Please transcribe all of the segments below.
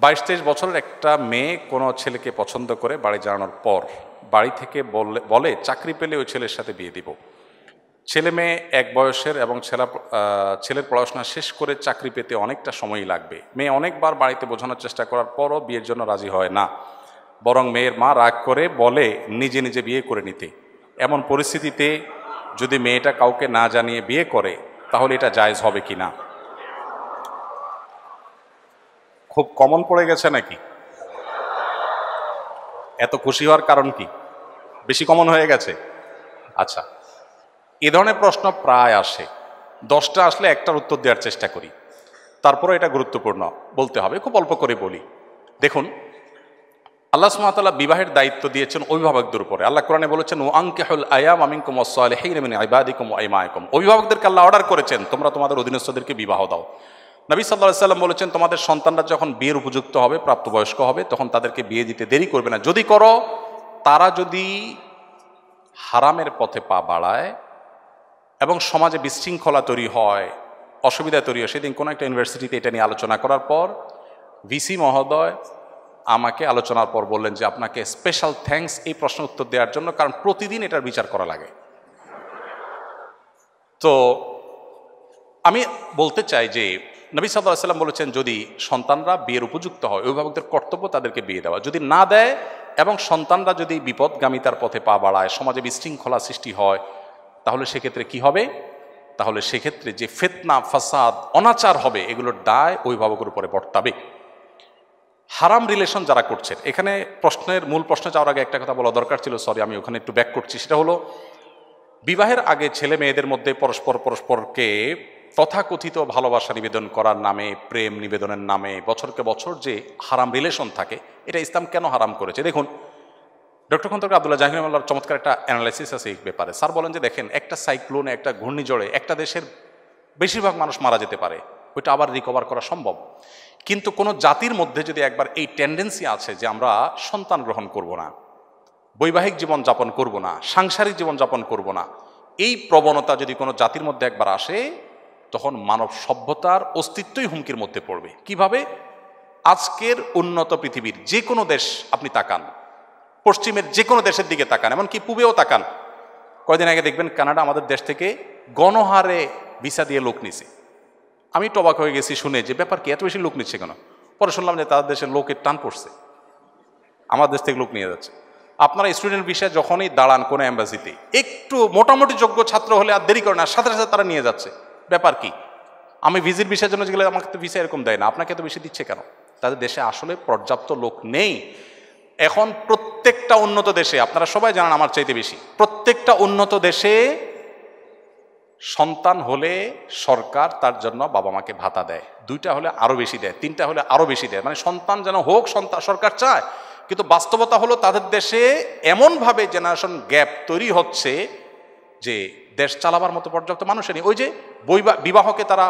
22-23 বছরের একটা মেয়ে কোনো ছেলেকে পছন্দ করে বাড়ি জানানোর পর বাড়ি থেকে বলে চাকরি পেলে ওই ছেলের সাথে বিয়ে দিব। ছেলে মেয়ে এক বয়সের এবং ছেলের পড়াশোনা শেষ করে চাকরি পেতে অনেকটা সময়ই লাগবে। মেয়ে অনেকবার বাড়িতে বোঝানোর চেষ্টা করার পরও বিয়ের জন্য রাজি হয় না, বরং মেয়ের মা রাগ করে বলে নিজে নিজে বিয়ে করে নিতে। এমন পরিস্থিতিতে যদি মেয়েটা কাউকে না জানিয়ে বিয়ে করে তাহলে এটা জায়েজ হবে কি না? খুব কমন পড়ে গেছে নাকি? এত খুশি হওয়ার কারণ কি? বেশি কমন হয়ে গেছে? আচ্ছা, এ ধরনের প্রশ্ন প্রায় আসে। 10টা আসলে একটার উত্তর দেওয়ার চেষ্টা করি, তারপরে এটা গুরুত্বপূর্ণ বলতে হবে, খুব অল্প করে বলি। দেখুন, আল্লাহ সুবহানাহু ওয়া তাআলা বিবাহের দায়িত্ব দিয়েছেন অভিভাবকদের উপরে। আল্লাহ কোরআনে বলেছেন, ওয়ানকিহুল আয়ামা মিনকুম ওয়াস-সালিহিনা মিন ইবাদিকুম ওয়া ইমাইকুম। অভিভাবকদেরকে আল্লাহ অর্ডার করেছেন তোমরা তোমাদের অধীনস্থদেরকে বিবাহ দাও। নবী সাল্লাল্লাহু আলাইহি সাল্লাম বলেছেন, তোমাদের সন্তানরা যখন বিয়ের উপযুক্ত হবে, প্রাপ্তবয়স্ক হবে, তখন তাদেরকে বিয়ে দিতে দেরি করবে না। যদি করো, তারা যদি হারামের পথে পা বাড়ায় এবং সমাজে বিশৃঙ্খলা তৈরি হয়, অসুবিধা তৈরি হয়। সেদিন কোনো একটা ইউনিভার্সিটিতে এটা নিয়ে আলোচনা করার পর ভিসি মহোদয় আমাকে আলোচনার পর বললেন যে আপনাকে স্পেশাল থ্যাঙ্কস এই প্রশ্ন উত্তর দেওয়ার জন্য, কারণ প্রতিদিন এটার বিচার করা লাগে। তো আমি বলতে চাই যে নবী সাল্লাল্লাহু আলাইহি সাল্লাম বলেছেন, যদি সন্তানরা বিয়ের উপযুক্ত হয়, অভিভাবকদের কর্তব্য তাদেরকে বিয়ে দেওয়া। যদি না দেয় এবং সন্তানরা যদি বিপদগামিতার পথে পা বাড়ায়, সমাজে বিশৃঙ্খলা সৃষ্টি হয়, তাহলে সেক্ষেত্রে কি হবে? তাহলে সেক্ষেত্রে যে ফিতনা, ফাসাদ, অনাচার হবে, এগুলোর দায় অভিভাবকের উপরে বর্তাবে। হারাম রিলেশন যারা করছেন, এখানে মূল প্রশ্নে যাওয়ার আগে একটা কথা বলা দরকার ছিল, সরি আমি ওখানে একটু ব্যাক করছি। সেটা হলো, বিবাহের আগে ছেলে মেয়েদের মধ্যে পরস্পরকে তথাকথিত ভালোবাসা নিবেদন করার নামে, প্রেম নিবেদনের নামে বছরকে বছর যে হারাম রিলেশন থাকে, এটা ইসলাম কেন হারাম করেছে? দেখুন, ডক্টর খন্দকার আব্দুল্লাহ জাহির রহমাতুল্লাহর চমৎকার একটা অ্যানালাইসিস আছে এই ব্যাপারে। স্যার বলেন যে দেখেন, একটা সাইক্লোনে, একটা ঘূর্ণিঝড়ে একটা দেশের বেশিরভাগ মানুষ মারা যেতে পারে, ওইটা আবার রিকভার করা সম্ভব। কিন্তু কোনো জাতির মধ্যে যদি একবার এই টেন্ডেন্সি আছে যে আমরা সন্তান গ্রহণ করব না, বৈবাহিক জীবন যাপন করব না, সাংসারিক জীবন যাপন করব না, এই প্রবণতা যদি কোনো জাতির মধ্যে একবার আসে, তখন মানব সভ্যতার অস্তিত্বই হুমকির মধ্যে পড়বে। কিভাবে? আজকের উন্নত পৃথিবীর যে কোনো দেশ আপনি তাকান, পশ্চিমের যে কোনো দেশের দিকে তাকান, এমনকি পূবেও তাকান, কয়দিন আগে দেখবেন কানাডা আমাদের দেশ থেকে গণহারে ভিসা দিয়ে লোক নিছে। আমি তো অবাক হয়ে গেছি শুনে যে ব্যাপার কি, এত বেশি লোক নিচ্ছে কেন? পরে শুনলাম যে তাদের দেশের লোকের টান পড়ছে, আমার দেশ থেকে লোক নিয়ে যাচ্ছে। আপনারা স্টুডেন্ট ভিসায় যখনই দাঁড়ান কোনো এম্বাসিতে, একটু মোটামুটি যোগ্য ছাত্র হলে আর দেরি করে না, সাথে সাথে তারা নিয়ে যাচ্ছে। ব্যাপার কি? আমি ভিজিট ভিসার জন্য গেলে আমাকে তো ভিসা এরকম দেয় না, আপনাকে তো বেশি দিচ্ছে কেন? তাদের দেশে আসলে পর্যাপ্ত লোক নেই। এখন প্রত্যেকটা উন্নত দেশে, আপনারা সবাই জানেন আমার চাইতে বেশি, প্রত্যেকটা উন্নত দেশে সন্তান হলে সরকার তার জন্য বাবা মাকে ভাতা দেয়, 2টা হলে আরো বেশি দেয়, 3টা হলে আরো বেশি দেয়। মানে সন্তান যেন হোক, সরকার চায়। কিন্তু বাস্তবতা হলো তাদের দেশে এমনভাবে জেনারেশন গ্যাপ তৈরি হচ্ছে যে দেশ চালাবার মতো পর্যাপ্ত মানুষের নেই। ওই যে বিবাহকে তারা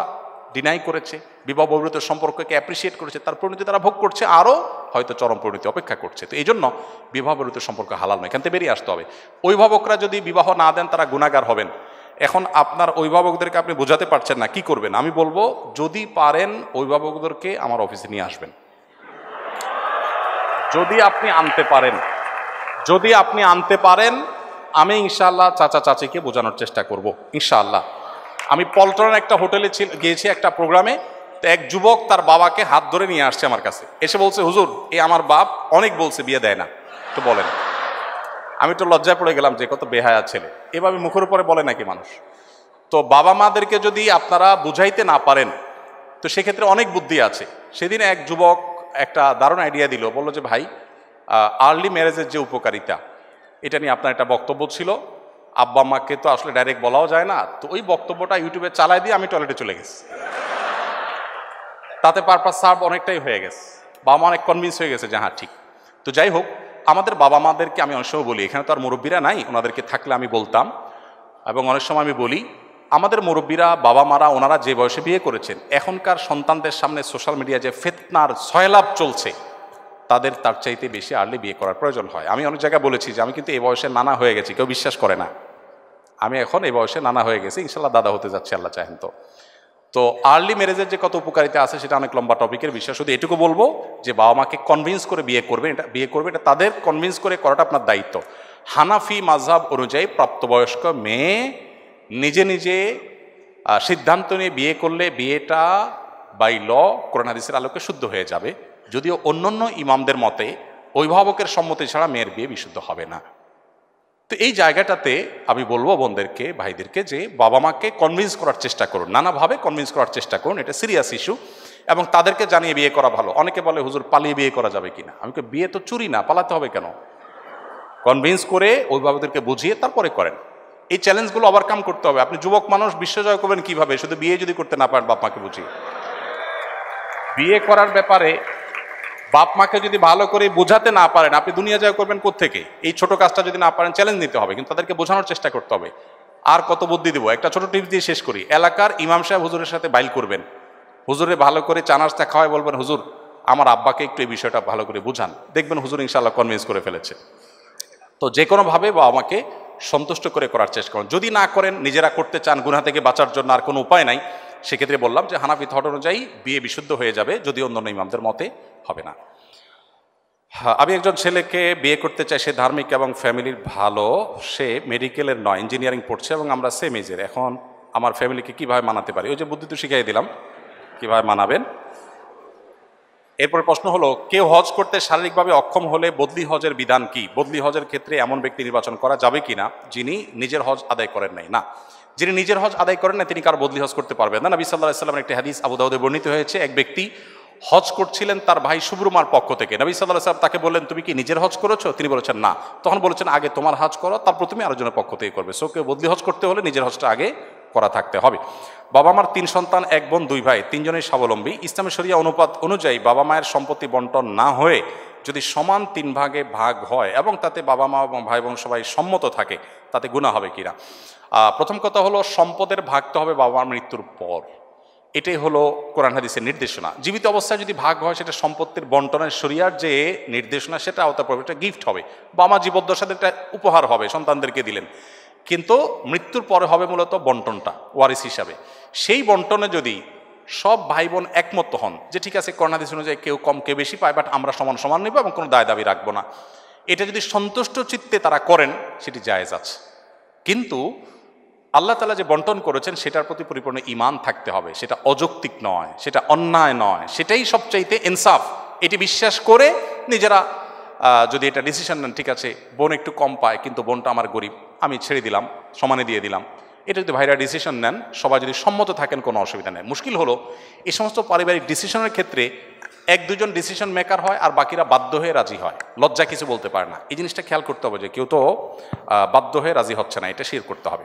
ডিনাই করেছে, বিবাহ বহির্ভূত সম্পর্ককে অ্যাপ্রিসিয়েট করেছে, তার পরিণতি তারা ভোগ করছে, আরও হয়তো চরম পরিণতি অপেক্ষা করছে। তো এই জন্য বিবাহ বহির্ভূত সম্পর্ক হালাল নয়, এখান থেকে বেরিয়ে আসতে হবে। অভিভাবকরা যদি বিবাহ না দেন তারা গুনাহগার হবেন। এখন আপনার অভিভাবকদেরকে আপনি বোঝাতে পারছেন না, কি করবেন? আমি বলবো, যদি পারেন অভিভাবকদেরকে আমার অফিসে নিয়ে আসবেন। যদি আপনি আনতে পারেন, আমি ইনশাআল্লাহ চাচা চাচিকে বোঝানোর চেষ্টা করব ইনশাআল্লাহ। আমি পল্টনের একটা হোটেলে গিয়েছি একটা প্রোগ্রামে, তো এক যুবক তার বাবাকে হাত ধরে নিয়ে আসছে আমার কাছে, এসে বলছে, হুজুর আমার বাপ অনেক বলছে বিয়ে দেয় না, তো বলেন। আমি তো লজ্জায় পড়ে গেলাম যে কত বেহায়া ছেলে, এভাবে মুখের উপরে বলে নাকি মানুষ? তো বাবা মাদেরকে যদি আপনারা বুঝাইতে না পারেন, তো সেক্ষেত্রে অনেক বুদ্ধি আছে। সেদিন এক যুবক একটা দারুণ আইডিয়া দিল, বললো যে ভাই, আর্লি ম্যারেজের যে উপকারিতা, এটা নিয়ে আপনার একটা বক্তব্য ছিল, আব্বা আম্মাকে তো আসলে ডাইরেক্ট বলাও যায় না, তো ওই বক্তব্যটা ইউটিউবে চালাই দিয়ে আমি টয়লেটে চলে গেছি। তাতে পারপাস সার্ভ অনেকটাই হয়ে গেছে, বাবা মা অনেক কনভিন্স হয়ে গেছে যে হ্যাঁ ঠিক। তো যাই হোক, আমাদের বাবা মাদেরকে আমি অনেক সময় বলি, এখানে তো আর মুরব্বীরা নাই, ওনাদেরকে থাকলে আমি বলতাম, এবং অনেক সময় আমি বলি, আমাদের মুরব্বীরা, বাবা মারা, ওনারা যে বয়সে বিয়ে করেছেন, এখনকার সন্তানদের সামনে সোশ্যাল মিডিয়া যে ফিতনার সয়লাভ চলছে, তাদের তার চাইতে বেশি আর্লি বিয়ে করার প্রয়োজন হয়। আমি অনেক জায়গায় বলেছি যে আমি কিন্তু এই বয়সে নানা হয়ে গেছি, কেউ বিশ্বাস করে না। আমি এখন এই বয়সে নানা হয়ে গেছি, ইনশাল্লাহ দাদা হতে যাচ্ছি, আল্লাহ চাহেন। তো আর্লি ম্যারেজের যে কত উপকারিতা আছে সেটা অনেক লম্বা টপিকের বিষয়, শুধু এটুকু বলবো যে বাবা মাকে কনভিন্স করে বিয়ে করবে, এটা তাদের কনভিন্স করে করাটা আপনার দায়িত্ব। হানাফি মাযহাব অনুযায়ী প্রাপ্তবয়স্ক মেয়ে নিজে নিজে সিদ্ধান্ত নিয়ে বিয়ে করলে বিয়েটা বাই ল কোরআন হাদিসের আলোকে শুদ্ধ হয়ে যাবে, যদিও অন্যান্য ইমামদের মতে অভিভাবকের সম্মতি ছাড়া মেয়ের বিয়ে বিশুদ্ধ হবে না। তো এই জায়গাটাতে আমি বলবো বোনদেরকে, ভাইদেরকে, যে বাবা মাকে কনভিন্স করার চেষ্টা করুন, নানাভাবে কনভিন্স করার চেষ্টা করুন, এটা সিরিয়াস ইস্যু, এবং তাদেরকে জানিয়ে বিয়ে করা ভালো। অনেকে বলে হুজুর পালিয়ে বিয়ে করা যাবে কিনা, আমি বিয়ে তো চুরি না, পালাতে হবে কেন? কনভিন্স করে অভিভাবকদেরকে বুঝিয়ে তারপরে করেন। এই চ্যালেঞ্জগুলো ওভারকাম করতে হবে। আপনি যুবক মানুষ, বিশ্বজয় করবেন কিভাবে? শুধু বিয়ে যদি করতে না পারেন বাপ মাকে বুঝিয়ে। বিয়ে করার ব্যাপারে বাপ মাকে যদি ভালো করে বোঝাতে না পারেন, আপনি দুনিয়া জয় করবেন কোত্থেকে? এই ছোট কাজটা যদি না পারেন চ্যালেঞ্জ নিতে হবে, কিন্তু তাদেরকে বোঝানোর চেষ্টা করতে হবে। আর কত বুদ্ধি দেবো, একটা ছোট টিপস দিয়ে শেষ করি। এলাকার ইমাম সাহেব হুজুরের সাথে বাইল করবেন, হুজুরে ভালো করে চা নাস্তা খাওয়ায় বলবেন হুজুর আমার আব্বাকে একটু এই বিষয়টা ভালো করে বুঝান, দেখবেন হুজুর ইনশাআল্লাহ কনভিন্স করে ফেলেছে। তো যে কোনোভাবে বাবা মাকে সন্তুষ্ট করে করার চেষ্টা করুন। যদি না করেন, নিজেরা করতে চান গুনাহ থেকে বাঁচার জন্য, আর কোনো উপায় নাই, সেক্ষেত্রে বললাম যে হানাফি থট অনুযায়ী বিয়ে বিশুদ্ধ হয়ে যাবে, যদি অন্যান্য ইমামদের মতে হবে না। আমি একজন ছেলেকে বিয়ে করতে চাই, সে ধার্মিক এবং ফ্যামিলির ভালো, সে মেডিকেলের নয় ইঞ্জিনিয়ারিং পড়ছে এবং আমরা সেম এজের। এখন আমার ফ্যামিলিকে কিভাবে মানাতে পারি? ওই যে বুদ্ধি তো শিখিয়ে দিলাম, কিভাবে মানাবেন। এরপর প্রশ্ন হলো, কেউ হজ করতে শারীরিকভাবে অক্ষম হলে বদলি হজের বিধান কি? বদলি হজের ক্ষেত্রে এমন ব্যক্তি নির্বাচন করা যাবে কিনা যিনি নিজের হজ আদায় করেন নাই? না, যিনি নিজের হজ আদায় করেন না তিনি কারো বদলি হজ করতে পারবেন না। নবী সাল্লাল্লাহু আলাইহি ওয়াসাল্লামের একটি হাদিস আবু দাউদে বর্ণিত হয়েছে, এক ব্যক্তি হজ করছিলেন তার ভাই সুব্রমার পক্ষ থেকে। নবী সাল্লাল্লাহু আলাইহি ওয়াসাল্লাম তাকে বললেন, তুমি কি নিজের হজ করেছো? তিনি বলেছেন না। তখন বলেছেন, আগে তোমার হজ করো, তারপর তুমি আরেকজনের পক্ষ থেকে করবে। সো কেউ বদলি হজ করতে হলে নিজের হজটা আগে করা থাকতে হবে। বাবা মার 3 সন্তান, 1 বোন 2 ভাই, 3জনই স্বাবলম্বী। ইসলামের শরিয়া অনুপাত অনুযায়ী বাবা মায়ের সম্পত্তি বন্টন না হয়ে যদি সমান 3 ভাগে ভাগ হয় এবং তাতে বাবা মা এবং ভাই বোন সবাই সম্মত থাকে, তাতে গুনাহ হবে কিনা? প্রথম কথা হলো, সম্পদের ভাগ তো হবে বাবা মার মৃত্যুর পর। এটাই হলো কোরআন হাদিসের নির্দেশনা। জীবিত অবস্থায় যদি ভাগ হয়, সেটা সম্পত্তির বন্টনের শরিয়ার যে নির্দেশনা সেটা আওতা পড়বে, এটা গিফট হবে, বাবা মা জীবদ্দশাতে একটা উপহার হবে, সন্তানদেরকে দিলেন। কিন্তু মৃত্যুর পরে হবে মূলত বন্টনটা ওয়ারিস হিসাবে। সেই বন্টনে যদি সব ভাই বোন একমত হন যে ঠিক আছে কোরআন হাদিস অনুযায়ী কেউ কম কেউ বেশি পায়, বাট আমরা সমান সমান নেব এবং কোনো দায় দাবি রাখবো না, এটা যদি সন্তুষ্ট চিত্তে তারা করেন, সেটি জায়েজ আছে। কিন্তু আল্লাহ তাআলা যে বন্টন করেছেন সেটার প্রতি পরিপূর্ণ ঈমান থাকতে হবে, সেটা অযৌক্তিক নয়, সেটা অন্যায় নয়, সেটাই সবচাইতে ইনসাফ। এটি বিশ্বাস করে নিজেরা যদি এটা ডিসিশন নেন, ঠিক আছে বোন একটু কম পায় কিন্তু বোনটা আমার গরিব, আমি ছেড়ে দিলাম, সমানে দিয়ে দিলাম, এটা যদি ভাইরা ডিসিশন নেন, সবাই যদি সম্মত থাকেন, কোনো অসুবিধা নেই। মুশকিল হলো এই সমস্ত পারিবারিক ডিসিশনের ক্ষেত্রে 1-2জন ডিসিশন মেকার হয় আর বাকিরা বাধ্য হয়ে রাজি হয়, লজ্জা কিছু বলতে পারে না। এই জিনিসটা খেয়াল করতে হবে যে কেউ তো বাধ্য হয়ে রাজি হচ্ছে না, এটা শির করতে হবে।